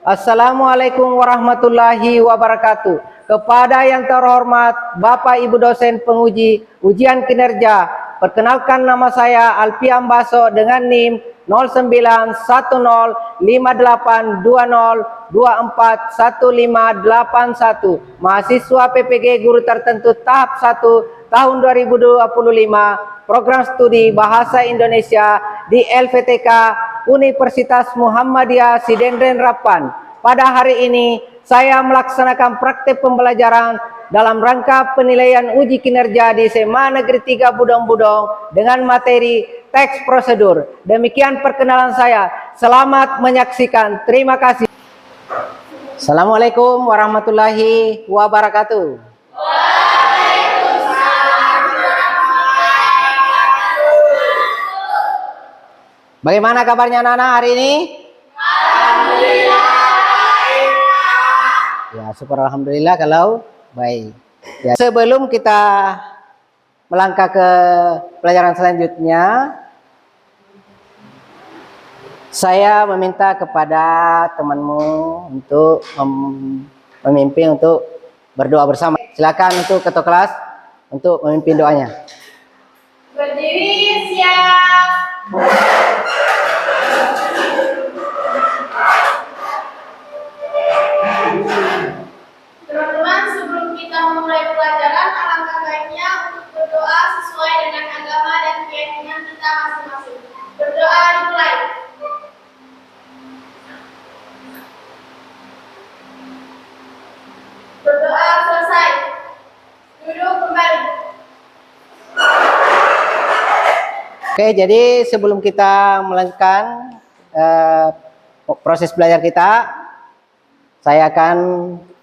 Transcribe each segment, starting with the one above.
Assalamualaikum warahmatullahi wabarakatuh. Kepada yang terhormat Bapak Ibu dosen penguji ujian kinerja, perkenalkan nama saya Alfian Baso dengan NIM 09105820241581, mahasiswa PPG Guru Tertentu tahap 1 tahun 2025, program studi Bahasa Indonesia di LVTK Universitas Muhammadiyah Sidendren Rapan. Pada hari ini saya melaksanakan praktek pembelajaran dalam rangka penilaian uji kinerja di SMA Negeri 3 Budong-Budong dengan materi teks prosedur. Demikian perkenalan saya. Selamat menyaksikan. Terima kasih. Assalamualaikum warahmatullahi wabarakatuh. Bagaimana kabarnya anak-anak hari ini? Alhamdulillah. Ya, syukur alhamdulillah kalau baik. Ya, sebelum kita melangkah ke pelajaran selanjutnya, saya meminta kepada temanmu untuk memimpin untuk berdoa bersama. Silakan untuk ketua kelas untuk memimpin doanya. Berdiri, siap. Teman-teman, sebelum kita memulai pelajaran, alangkah baiknya untuk berdoa sesuai dengan agama dan keyakinan kita masing-masing. Berdoa dimulai. Berdoa selesai. Duduk kembali. Oke, jadi sebelum kita melanjutkan proses belajar kita, saya akan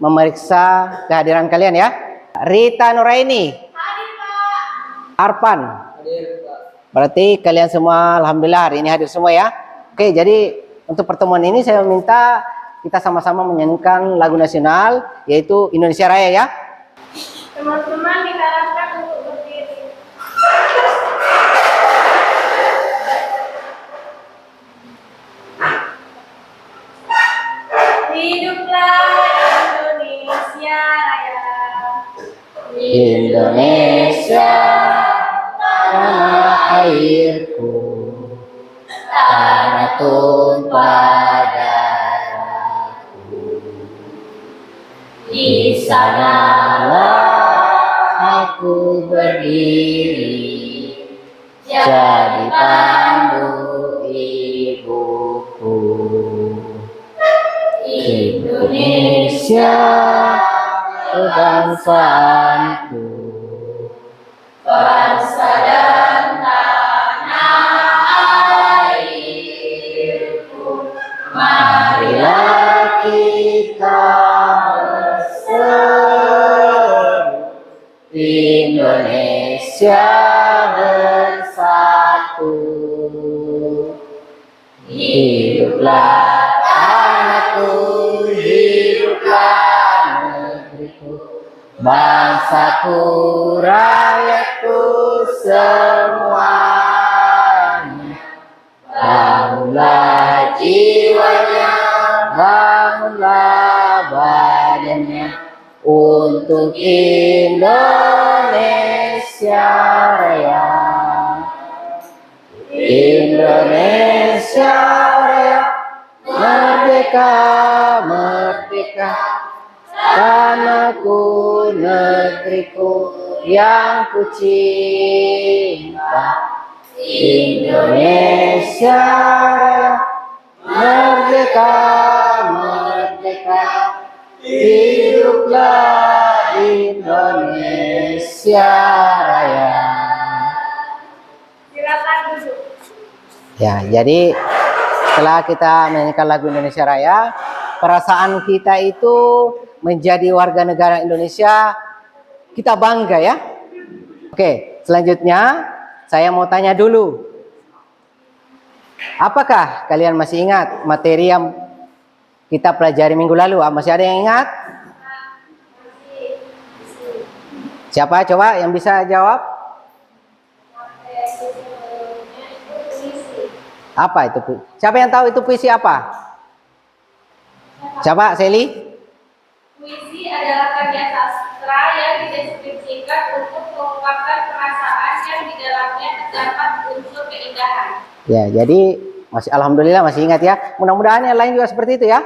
memeriksa kehadiran kalian ya. Rita Nuraini. Hadir, Pak. Arpan. Hadir, Pak. Berarti kalian semua alhamdulillah hari ini hadir semua ya. Oke, jadi untuk pertemuan ini saya minta kita sama-sama menyanyikan lagu nasional yaitu Indonesia Raya ya. Teman-teman diharapkan untuk berdiri. Hiduplah Indonesia Raya. Indonesia tanah airku, tanah tumpah darahku. Di sanalah aku berdiri, jadi pandu ibuku. Indonesia bangsaku, Bangsa dan tanah airku, marilah kita berseru, Indonesia bersatu. Hiduplah tanahku, hiduplah negeriku, bangsaku, rakyatku semuanya. Bangunlah jiwanya, bangunlah badannya untuk Indonesia Raya. Indonesia Raya, merdeka, merdeka, tanahku, negeriku yang ku cinta. Indonesia Raya, merdeka, merdeka, hiduplah Indonesia Raya. silakan duduk. Ya, jadi setelah kita menyanyikan lagu Indonesia Raya, perasaan kita itu menjadi warga negara Indonesia, kita bangga ya. Oke, selanjutnya saya mau tanya dulu. Apakah kalian masih ingat materi yang kita pelajari minggu lalu? Masih ada yang ingat? Siapa coba yang bisa jawab? Apa itu? Siapa yang tahu itu puisi apa? Siapa, Sally? Puisi adalah karya sastra yang dideskripsikan untuk mengungkapkan perasaan yang di dalamnya terdapat unsur keindahan. Ya, jadi alhamdulillah masih ingat ya. Mudah-mudahan yang lain juga seperti itu ya.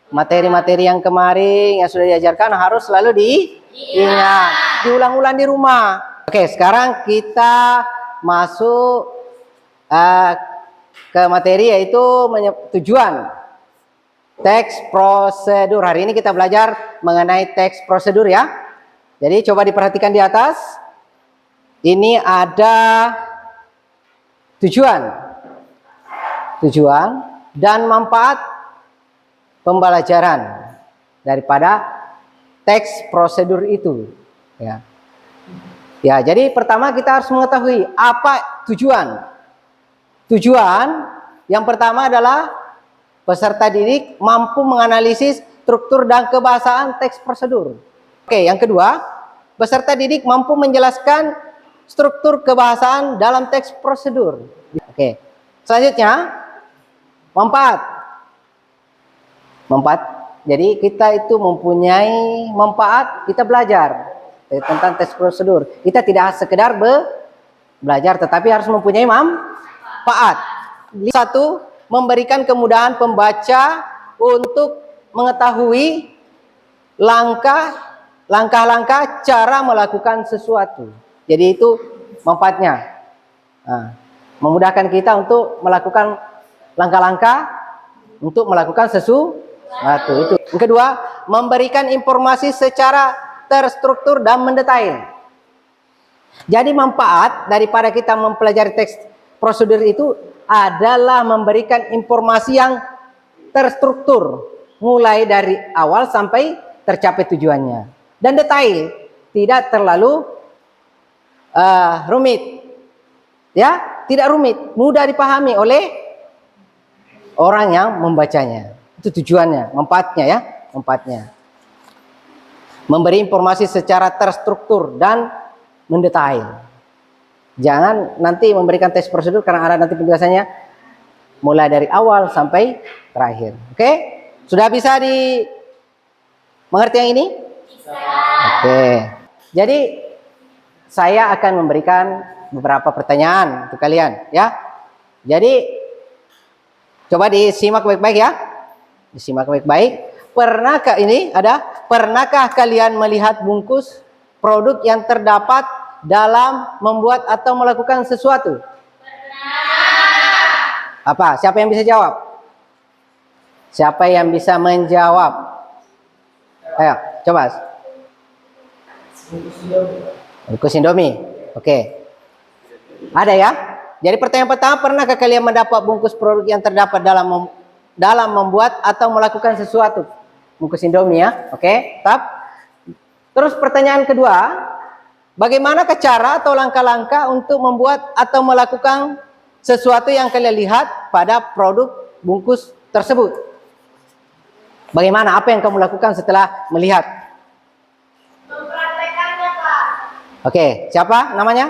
Materi-materi yang kemarin yang sudah diajarkan harus selalu diingat, diulang-ulang di rumah. Oke, sekarang kita masuk ke materi yaitu tujuan teks prosedur. Hari ini kita belajar mengenai teks prosedur ya. Jadi coba diperhatikan di atas. Ini ada tujuan dan manfaat pembelajaran daripada teks prosedur itu ya. Ya, jadi pertama kita harus mengetahui apa tujuan. Tujuan yang pertama adalah peserta didik mampu menganalisis struktur dan kebahasaan teks prosedur. Oke, yang kedua, peserta didik mampu menjelaskan struktur kebahasaan dalam teks prosedur. Oke. Selanjutnya, manfaat. Jadi kita itu mempunyai manfaat, kita belajar tentang teks prosedur. Kita tidak sekedar belajar, tetapi harus mempunyai manfaat. Satu, memberikan kemudahan pembaca untuk mengetahui langkah-langkah cara melakukan sesuatu. Jadi itu manfaatnya. Memudahkan kita untuk melakukan langkah-langkah untuk melakukan sesuatu. Itu. Yang kedua, memberikan informasi secara terstruktur dan mendetail. Jadi manfaat daripada kita mempelajari teks prosedur itu adalah memberikan informasi yang terstruktur, mulai dari awal sampai tercapai tujuannya, dan detail, tidak terlalu rumit, ya, tidak rumit, mudah dipahami oleh orang yang membacanya. Itu tujuannya, manfaatnya ya, manfaatnya. Memberi informasi secara terstruktur dan mendetail. Jangan nanti memberikan teks prosedur karena ada nanti penjelasannya mulai dari awal sampai terakhir. Oke? Sudah bisa mengerti yang ini? Bisa. Oke. Jadi saya akan memberikan beberapa pertanyaan untuk kalian ya. Jadi coba disimak baik-baik ya. Disimak baik-baik. Pernahkah kalian melihat bungkus produk yang terdapat dalam membuat atau melakukan sesuatu? Pernah. Apa? Siapa yang bisa jawab? Siapa yang bisa menjawab? Ayo, coba. Bungkus Indomie. Oke. Ada ya? Jadi pertanyaan pertama, pernahkah kalian mendapat bungkus produk yang terdapat dalam membuat atau melakukan sesuatu? Bungkus Indomie ya. Oke, terus pertanyaan kedua, bagaimana cara atau langkah-langkah untuk membuat atau melakukan sesuatu yang kalian lihat pada produk bungkus tersebut? Bagaimana? Apa yang kamu lakukan setelah melihat? Mempraktekannya, Pak. Oke, siapa namanya?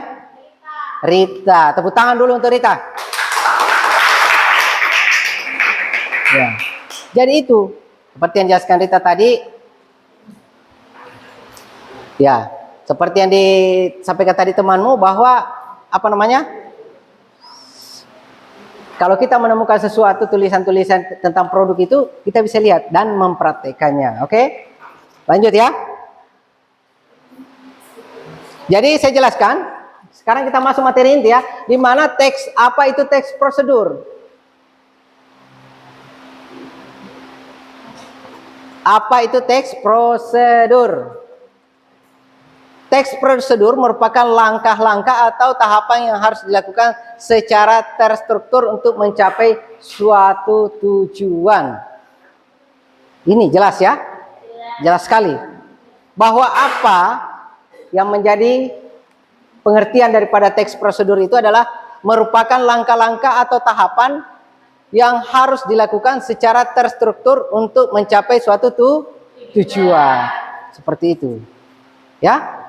Rita. Tepuk tangan dulu untuk Rita. Ya. Jadi itu seperti yang dijelaskan Rita tadi. Ya, seperti yang disampaikan tadi temanmu bahwa kalau kita menemukan sesuatu tulisan-tulisan tentang produk itu, kita bisa lihat dan mempraktekannya. Oke? Lanjut ya. Jadi saya jelaskan. Sekarang kita masuk materi inti ya. Di mana apa itu teks prosedur? Apa itu teks prosedur? Teks prosedur merupakan langkah-langkah atau tahapan yang harus dilakukan secara terstruktur untuk mencapai suatu tujuan. Ini jelas ya? Jelas sekali. Bahwa apa yang menjadi pengertian daripada teks prosedur itu adalah merupakan langkah-langkah atau tahapan yang harus dilakukan secara terstruktur untuk mencapai suatu tujuan. Seperti itu. Ya?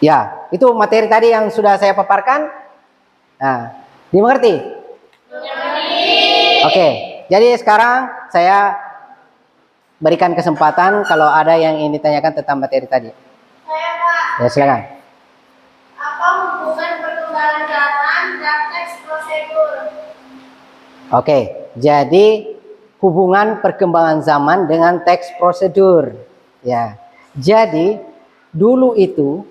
Ya, itu materi tadi yang sudah saya paparkan. Nah, dimengerti? Oke. Jadi sekarang saya berikan kesempatan kalau ada yang ingin ditanyakan tentang materi tadi. Saya Pak, Ya silakan. apa hubungan perkembangan zaman dan teks prosedur? Oke, jadi hubungan perkembangan zaman dengan teks prosedur. Ya, jadi dulu itu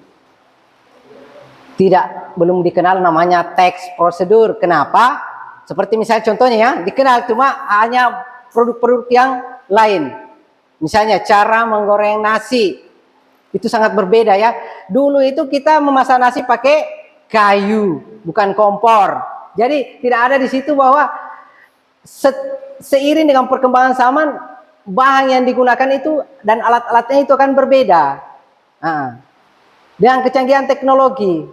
belum dikenal namanya teks prosedur. Kenapa? Seperti misalnya contohnya ya, dikenal cuma hanya produk-produk yang lain. Misalnya cara menggoreng nasi itu sangat berbeda ya. Dulu itu kita memasak nasi pakai kayu, bukan kompor. Jadi tidak ada di situ bahwa seiring dengan perkembangan zaman, bahan yang digunakan itu dan alat-alatnya itu akan berbeda. Dengan kecanggihan teknologi,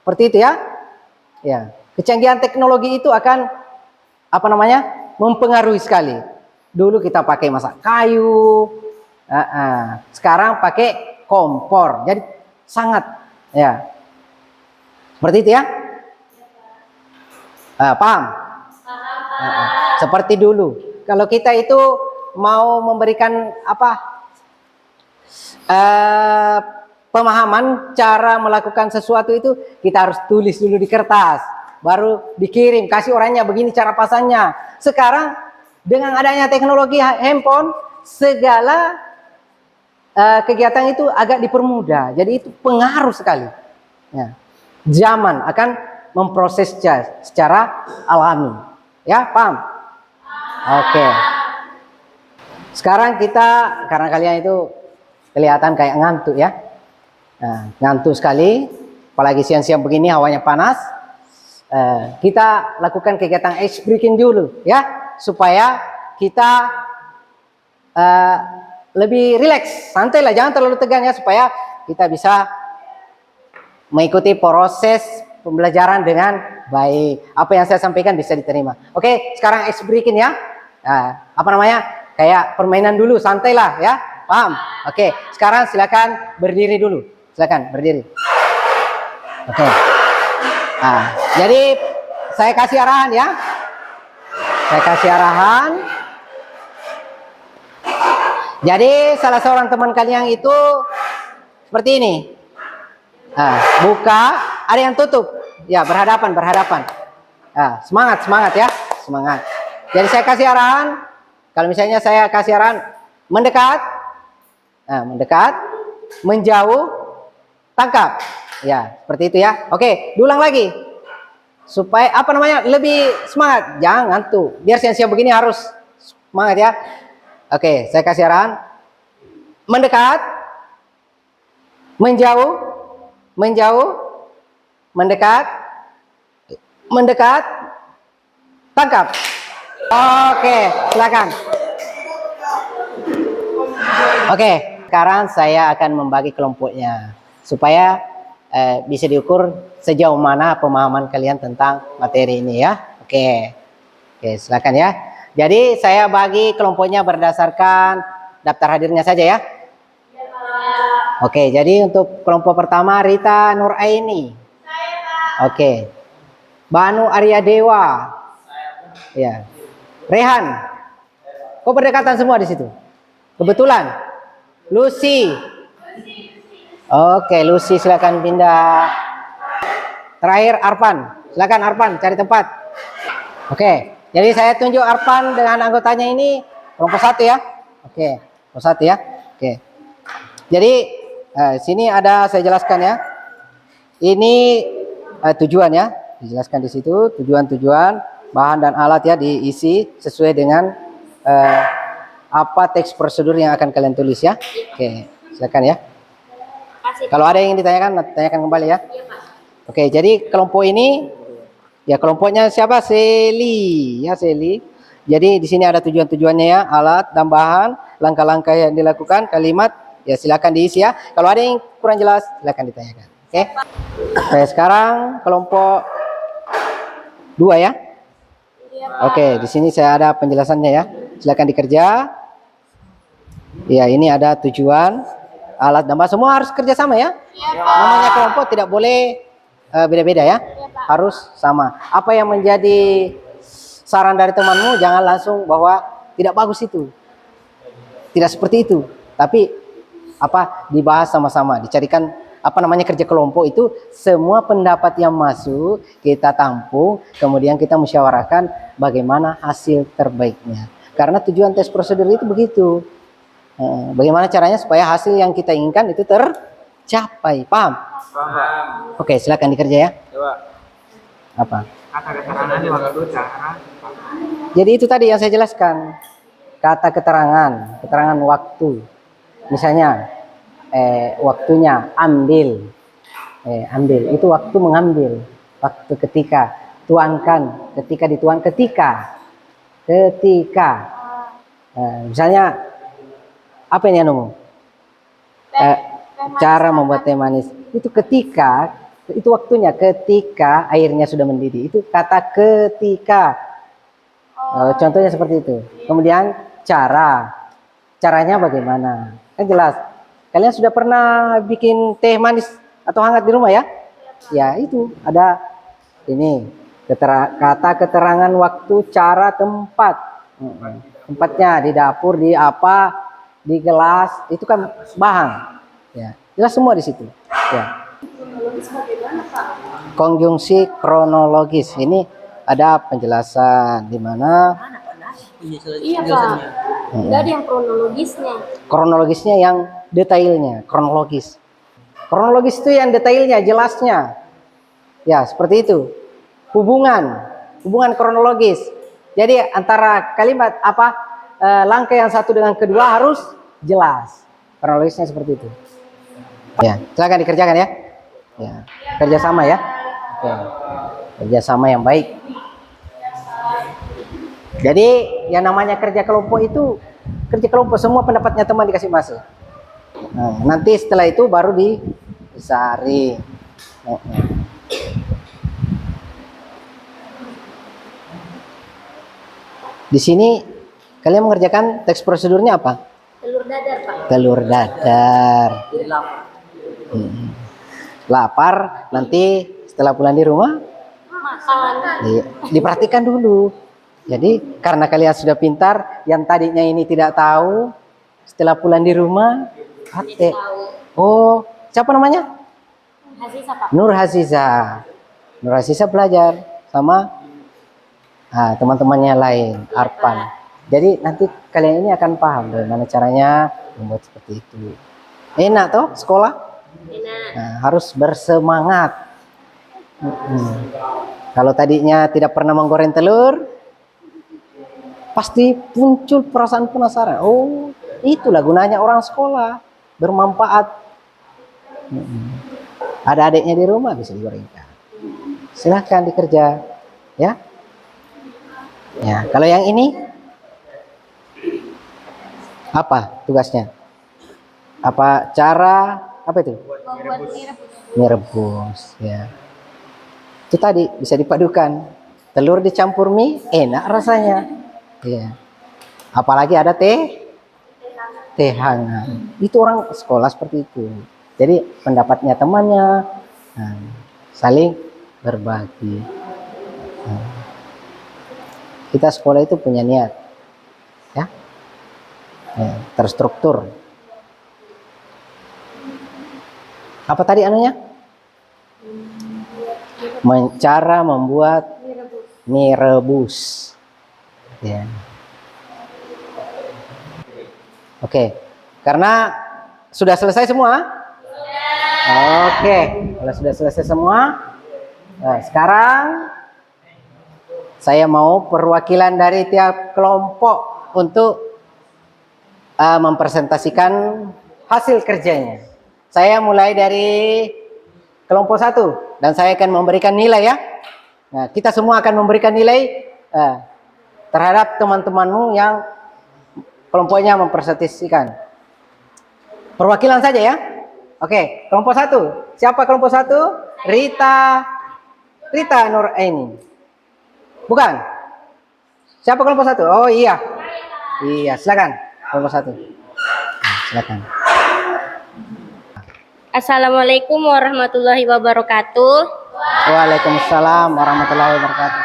seperti itu ya. Ya, kecanggihan teknologi itu akan mempengaruhi sekali. Dulu kita pakai masak kayu, sekarang pakai kompor. Jadi sangat ya. Seperti itu ya. Paham? Seperti dulu, kalau kita itu mau memberikan pemahaman cara melakukan sesuatu itu, kita harus tulis dulu di kertas, baru dikirim, kasih orangnya begini cara pasangnya. Sekarang dengan adanya teknologi handphone, segala kegiatan itu agak dipermudah. Jadi itu pengaruh sekali. Ya. Zaman akan memprosesnya secara alami. Ya, paham? Oke. Sekarang kita, karena kalian itu kelihatan kayak ngantuk ya. Nah, ngantuk sekali, apalagi siang-siang begini hawanya panas. Kita lakukan kegiatan ice breaking dulu ya, supaya kita lebih rileks, santai lah, jangan terlalu tegang ya, supaya kita bisa mengikuti proses pembelajaran dengan baik. Apa yang saya sampaikan bisa diterima. Oke, sekarang ice breaking ya. Kayak permainan dulu, santai lah ya. Paham? Oke, sekarang silakan berdiri dulu. Silakan berdiri. Oke. Jadi saya kasih arahan ya. Saya kasih arahan. Jadi salah seorang teman kalian itu seperti ini. Buka, ada yang tutup. Ya, berhadapan. Semangat ya, semangat. Jadi saya kasih arahan. Kalau misalnya saya kasih arahan mendekat, menjauh, tangkap. Ya, seperti itu ya. Oke, diulang lagi. Supaya lebih semangat. Jangan ngantuk. Biar siang-siang begini harus semangat ya. Oke, saya kasih arahan. Mendekat, menjauh, mendekat, tangkap. Oke, silakan. Oke, sekarang saya akan membagi kelompoknya supaya bisa diukur sejauh mana pemahaman kalian tentang materi ini ya. Oke, silakan ya. Jadi saya bagi kelompoknya berdasarkan daftar hadirnya saja ya. Oke, jadi untuk kelompok pertama Rita Nuraini. Oke. Banu Arya Dewa. Ya. Rehan. Kok berdekatan semua di situ? Kebetulan. Lucy. Oke, Lucy silakan pindah. Terakhir Arpan. Silakan Arpan cari tempat. Oke. Jadi saya tunjuk Arpan dengan anggotanya ini kelompok 1 ya. Oke, kelompok 1 ya. Oke. Jadi sini ada saya jelaskan ya. Ini tujuan ya, dijelaskan di situ tujuan bahan dan alat ya, diisi sesuai dengan apa teks prosedur yang akan kalian tulis ya. Oke, silakan ya. Kalau ada yang ingin ditanyakan, tanyakan kembali ya. Oke, jadi kelompok ini ya, kelompoknya siapa? Seli ya, Seli. Jadi di sini ada tujuan-tujuannya ya, alat dan bahan, langkah-langkah yang dilakukan, kalimat ya, silakan diisi ya. Kalau ada yang kurang jelas silakan ditanyakan. Oke. Oke, sekarang kelompok 2 ya. Oke, di sini saya ada penjelasannya ya. Silakan dikerja. Ya, ini ada tujuan, alat dan bahan, semua harus kerja sama ya. Namanya kelompok tidak boleh beda-beda ya. Harus sama. Apa yang menjadi saran dari temanmu jangan langsung bahwa tidak bagus itu. Tidak seperti itu. Tapi dibahas sama-sama, dicarikan kerja kelompok itu semua pendapat yang masuk kita tampung, kemudian kita musyawarahkan bagaimana hasil terbaiknya. Karena tujuan tes prosedur itu begitu. Bagaimana caranya supaya hasil yang kita inginkan itu tercapai. Paham? Paham. Oke, silakan dikerja ya. Coba. Apa? Kata keterangan waktu cara. Jadi itu tadi yang saya jelaskan. Kata keterangan waktu. Misalnya waktunya ambil. Ambil itu waktu mengambil. Waktu ketika, tuangkan, ketika dituang, ketika. Misalnya apa ini anu? Cara membuat teh manis. Itu ketika, itu waktunya ketika airnya sudah mendidih. Itu kata ketika. Contohnya seperti itu. Kemudian caranya bagaimana? Kan jelas. Kalian sudah pernah bikin teh manis atau hangat di rumah ya? Ya itu ada ini kata keterangan waktu, cara, tempat. Tempatnya di dapur, di di gelas, itu kan bahan. Ya, jelas semua di situ. Ya. Konjungsi kronologis ini ada penjelasan di mana. Iya Pak, nggak ada yang kronologisnya. Kronologisnya yang detailnya, kronologis. Kronologis itu yang detailnya, jelasnya. Ya, seperti itu. Hubungan kronologis. Jadi antara kalimat langkah yang satu dengan kedua harus jelas. Kronologisnya seperti itu. Ya, silakan dikerjakan ya. Ya, kerjasama ya. Oke. Kerjasama yang baik. Jadi yang namanya kerja kelompok itu semua pendapatnya teman dikasih masuk. Nah, nanti setelah itu baru disaring. Di sini kalian mengerjakan teks prosedurnya apa? Telur dadar Pak. Telur dadar. Lapar nanti setelah pulang di rumah Makan. diperhatikan dulu. Jadi karena kalian sudah pintar, yang tadinya ini tidak tahu, setelah pulang di rumah, oh siapa namanya? Hasisa Pak. Nur Haziza belajar sama teman-temannya lain, Arpan. Jadi nanti kalian ini akan paham bagaimana caranya membuat seperti itu. Enak toh sekolah? Enak. Nah, harus bersemangat. Kalau tadinya tidak pernah menggoreng telur, pasti muncul perasaan penasaran. Oh, itulah gunanya orang sekolah, bermanfaat. Ada adiknya di rumah bisa digorengkan. Silahkan dikerja, ya. Ya, kalau yang ini apa tugasnya? Apa itu? Membuat Merebus, ya. Itu tadi bisa dipadukan. Telur dicampur mie, enak rasanya. Ya. Apalagi ada teh hangat. Itu orang sekolah seperti itu. Jadi pendapatnya temannya, saling berbagi. Kita sekolah itu punya niat, ya, terstruktur. Apa tadi anunya? Cara membuat mie rebus. Ya. Oke, karena sudah selesai semua? Oke, kalau sudah selesai semua, nah, sekarang saya mau perwakilan dari tiap kelompok untuk mempresentasikan hasil kerjanya. Saya mulai dari kelompok 1 dan saya akan memberikan nilai ya. Nah, kita semua akan memberikan nilai terhadap teman-temanmu yang kelompoknya mempresentasikan. Perwakilan saja ya. Oke, kelompok 1. Siapa kelompok 1? Rita Nuraini. Bukan? Siapa kelompok 1? Oh iya. Iya, silakan. Kelompok 1. Silakan. Assalamualaikum warahmatullahi wabarakatuh. Waalaikumsalam warahmatullahi wabarakatuh.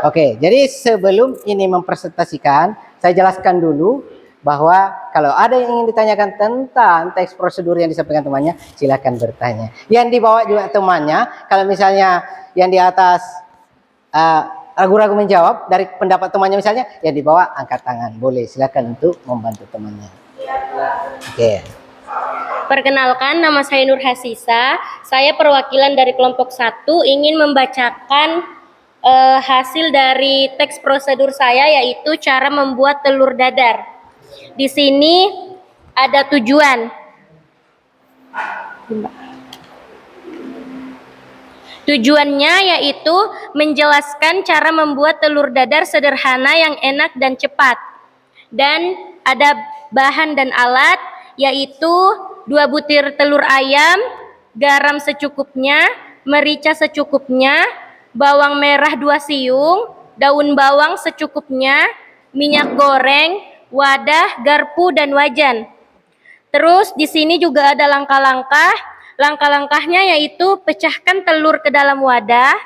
Oke, jadi sebelum ini mempresentasikan, saya jelaskan dulu bahwa kalau ada yang ingin ditanyakan tentang teks prosedur yang disampaikan temannya, silakan bertanya. Yang dibawa juga temannya, kalau misalnya yang di atas ragu-ragu menjawab dari pendapat temannya misalnya, yang dibawa angkat tangan, boleh silakan untuk membantu temannya. Oke. Perkenalkan, nama saya Nur Hasisa. Saya perwakilan dari kelompok 1 ingin membacakan hasil dari teks prosedur saya, yaitu cara membuat telur dadar. Di sini ada tujuan. Tujuannya yaitu menjelaskan cara membuat telur dadar sederhana yang enak dan cepat. Dan ada bahan dan alat, yaitu 2 butir telur ayam, garam secukupnya, merica secukupnya, bawang merah 2 siung, daun bawang secukupnya, minyak goreng, wadah, garpu, dan wajan. Terus di sini juga ada langkah-langkah. Langkah-langkahnya yaitu pecahkan telur ke dalam wadah,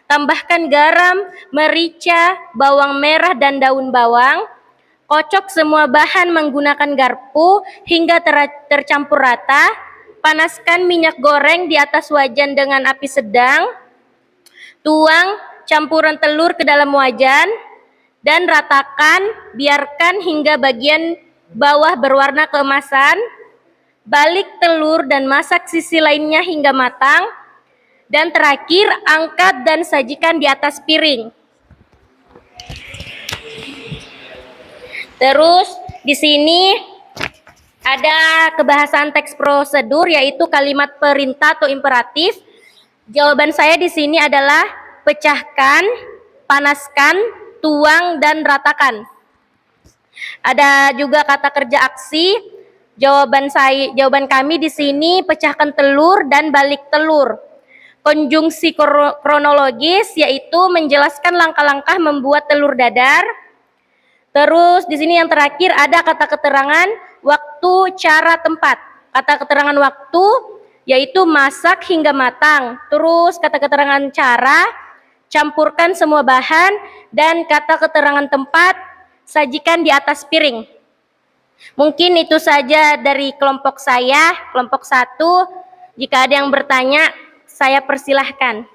tambahkan garam, merica, bawang merah, dan daun bawang. Kocok semua bahan menggunakan garpu hingga tercampur rata. Panaskan minyak goreng di atas wajan dengan api sedang. Tuang campuran telur ke dalam wajan dan ratakan, biarkan hingga bagian bawah berwarna keemasan. Balik telur dan masak sisi lainnya hingga matang. Dan terakhir, angkat dan sajikan di atas piring. Terus di sini ada kebahasan teks prosedur, yaitu kalimat perintah atau imperatif. Jawaban saya di sini adalah pecahkan, panaskan, tuang, dan ratakan. Ada juga kata kerja aksi. Jawaban kami di sini pecahkan telur dan balik telur. Konjungsi kronologis yaitu menjelaskan langkah-langkah membuat telur dadar. Terus di sini yang terakhir ada kata keterangan waktu, cara, tempat. Kata keterangan waktu yaitu masak hingga matang. Terus kata keterangan cara, campurkan semua bahan. Dan kata keterangan tempat, sajikan di atas piring. Mungkin itu saja dari kelompok saya, kelompok 1. Jika ada yang bertanya, saya persilahkan.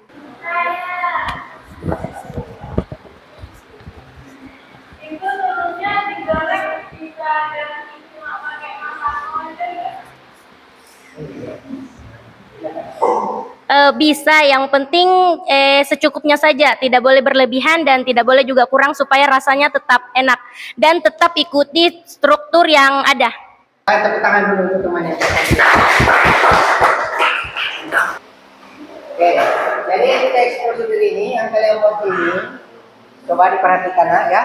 Itu telurnya digoreng bisa dengan cuma pakai masak aja nggak? Bisa, yang penting secukupnya saja, tidak boleh berlebihan dan tidak boleh juga kurang supaya rasanya tetap enak dan tetap ikuti struktur yang ada. Tepuk tangan dulu untuk temannya. Oke, jadi teks prosedur ini yang kalian buat ini, coba diperhatikan ya.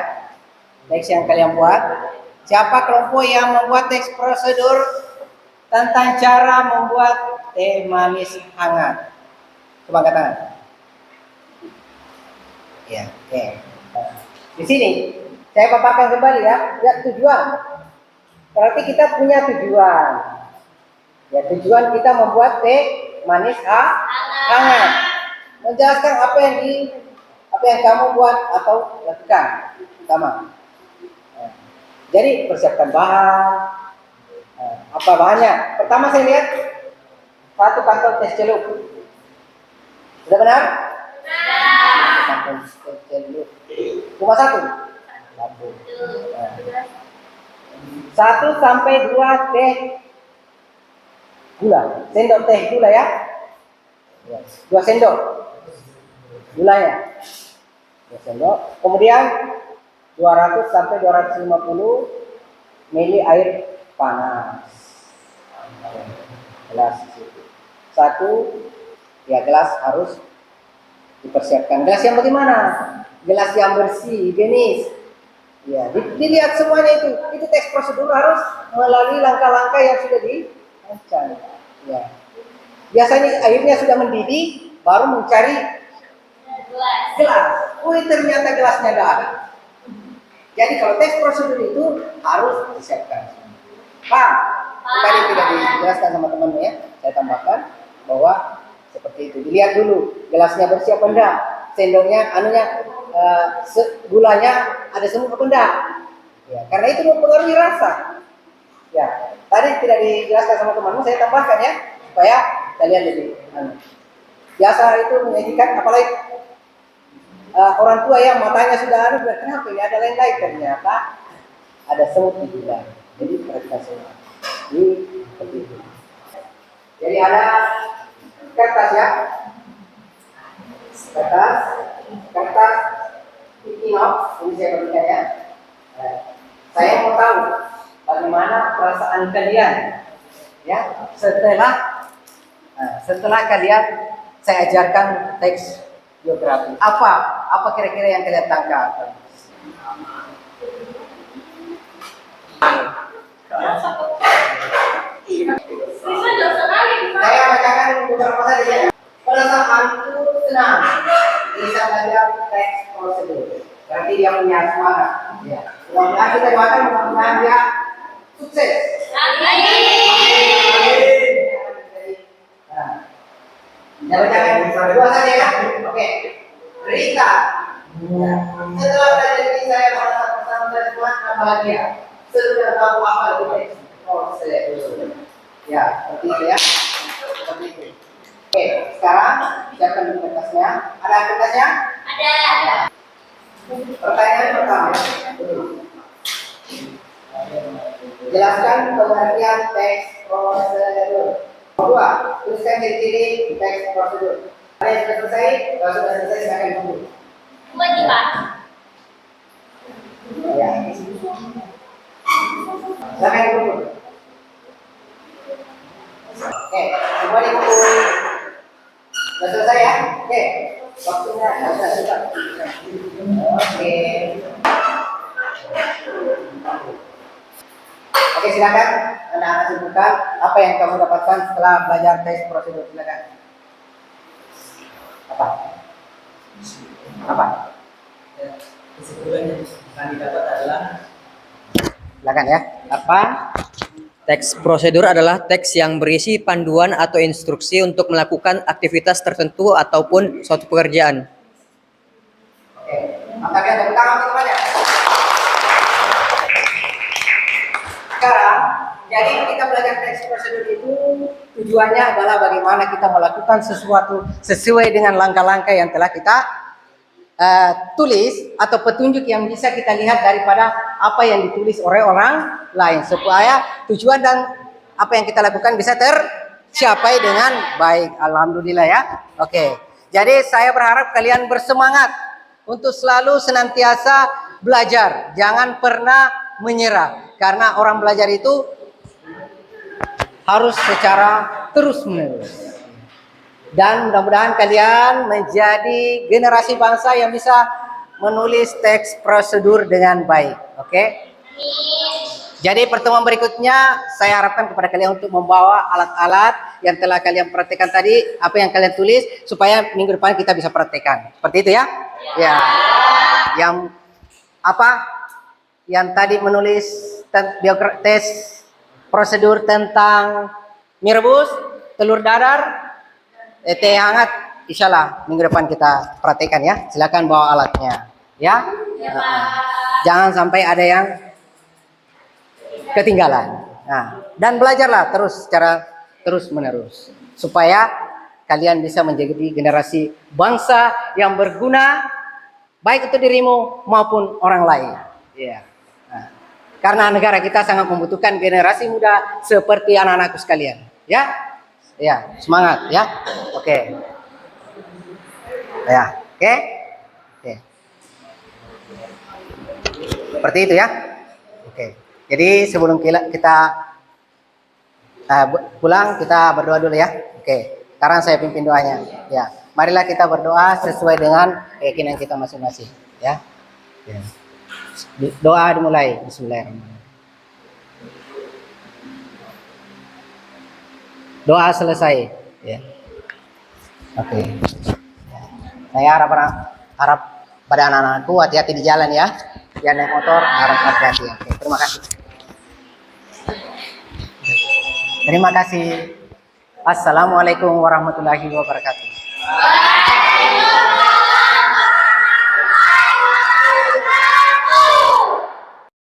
Teks yang kalian buat. Siapa kelompok yang membuat teks prosedur tentang cara membuat teh manis hangat? Coba angkat tangan. Ya, oke. Di sini saya paparkan kembali ya. Lihat tujuan. Berarti kita punya tujuan. Ya, tujuan kita membuat teh manis hangat. Menjelaskan apa yang kamu buat atau lakukan. Pertama. Jadi persiapkan bahan. Apa bahannya? Pertama saya lihat 1 kantong tes celup. Sudah benar? Kantong tes celup. Cuma 1. 1 sampai 2 teh gula. Sendok teh gula ya. 2 sendok gulanya. 2 sendok. Kemudian 200 sampai 250 mili air panas. Gelas itu. 1 ya, gelas harus dipersiapkan. Gelas yang bagaimana? Gelas yang bersih, higienis. Ya, dilihat semuanya itu. Itu teks prosedur harus melalui langkah-langkah yang sudah dirancang. Ya. Biasanya airnya sudah mendidih, baru mencari gelas. Ternyata gelasnya tidak ada. Jadi kalau teks prosedur itu harus disiapkan. Paham? Tadi tidak dijelaskan sama teman-teman ya. Saya tambahkan bahwa seperti itu. Dilihat dulu gelasnya bersih apa enggak. Sendoknya gulanya ada semut apa enggak? Ya, karena itu mempengaruhi rasa. Ya, tadi tidak dijelaskan sama temanmu, saya tambahkan ya supaya kalian lebih. Biasa itu menyajikan, apalagi orang tua yang matanya sudah kenapa ini ada lain-lain, ternyata ada semut di gula. Jadi perhatikan semua. Ini seperti itu. Jadi ada kertas ya, kertas ikinok, ini saya berikan ya. Saya mau tahu bagaimana perasaan kalian ya setelah kalian saya ajarkan teks biografi. Apa kira-kira yang kalian tangkap? Saya bacakan beberapa saja ya. Perasaan itu senang bisa belajar teks prosedur. Berarti dia punya semangat. Ya. Mudah-mudahan kita doakan, mudah-mudahan dia sukses. Ya bacakan dua saja ya. Oke. Rita. Setelah belajar ini saya merasa pertama dan semangat dan bahagia. Sudah tahu apa itu teks prosedur. Ya, seperti itu ya. Seperti itu. Oke, sekarang siapkan dulu kertasnya. Ada kertasnya? Ada. Pertanyaan pertama. Jelaskan pengertian teks prosedur. Kedua, tuliskan ciri-ciri teks prosedur. Ada yang sudah selesai? Kalau sudah selesai, silakan dulu. Ya. Silakan dulu. Oke, semua dikumpul. Sudah selesai ya? Oke, waktunya sudah. Oke. Oke, silakan anak-anak sebutkan apa yang kamu dapatkan setelah belajar tes prosedur. Silakan. Apa? Kesimpulan yang akan didapat adalah Silakan ya. Apa? Teks prosedur adalah teks yang berisi panduan atau instruksi untuk melakukan aktivitas tertentu ataupun suatu pekerjaan. Oke. Maka dia tepuk tangan untuk semuanya. Sekarang, jadi kita belajar teks prosedur itu tujuannya adalah bagaimana kita melakukan sesuatu sesuai dengan langkah-langkah yang telah kita tulis atau petunjuk yang bisa kita lihat daripada apa yang ditulis oleh orang lain supaya tujuan dan apa yang kita lakukan bisa tercapai dengan baik. Alhamdulillah ya. Oke. Jadi saya berharap kalian bersemangat untuk selalu senantiasa belajar, jangan pernah menyerah karena orang belajar itu harus secara terus-menerus. Dan mudah-mudahan kalian menjadi generasi bangsa yang bisa menulis teks prosedur dengan baik. Oke? Jadi pertemuan berikutnya saya harapkan kepada kalian untuk membawa alat-alat yang telah kalian praktekkan tadi, apa yang kalian tulis supaya minggu depan kita bisa praktekkan. Seperti itu ya? Ya. Yang apa? Yang tadi menulis tes prosedur tentang mie rebus, telur dadar, teh hangat, insyaallah minggu depan kita praktekkan ya. Silakan bawa alatnya, ya. Jangan sampai ada yang ketinggalan. Nah, dan belajarlah terus secara terus menerus supaya kalian bisa menjadi generasi bangsa yang berguna baik itu dirimu maupun orang lain. Ya. Nah, karena negara kita sangat membutuhkan generasi muda seperti anak-anakku sekalian, ya. Ya, semangat ya. Oke. Ya, oke. Oke. Seperti itu ya. Oke. Jadi sebelum kita pulang kita berdoa dulu ya. Oke. Sekarang saya pimpin doanya. Ya. Marilah kita berdoa sesuai dengan keyakinan kita masing-masing, ya. Ya. Doa dimulai. Bismillahirrahmanirrahim. Doa selesai, ya. Oke. Saya harap pada anak-anakku hati-hati di jalan ya. Yang naik motor harap hati-hati. Oke, terima kasih. Terima kasih. Assalamualaikum warahmatullahi wabarakatuh.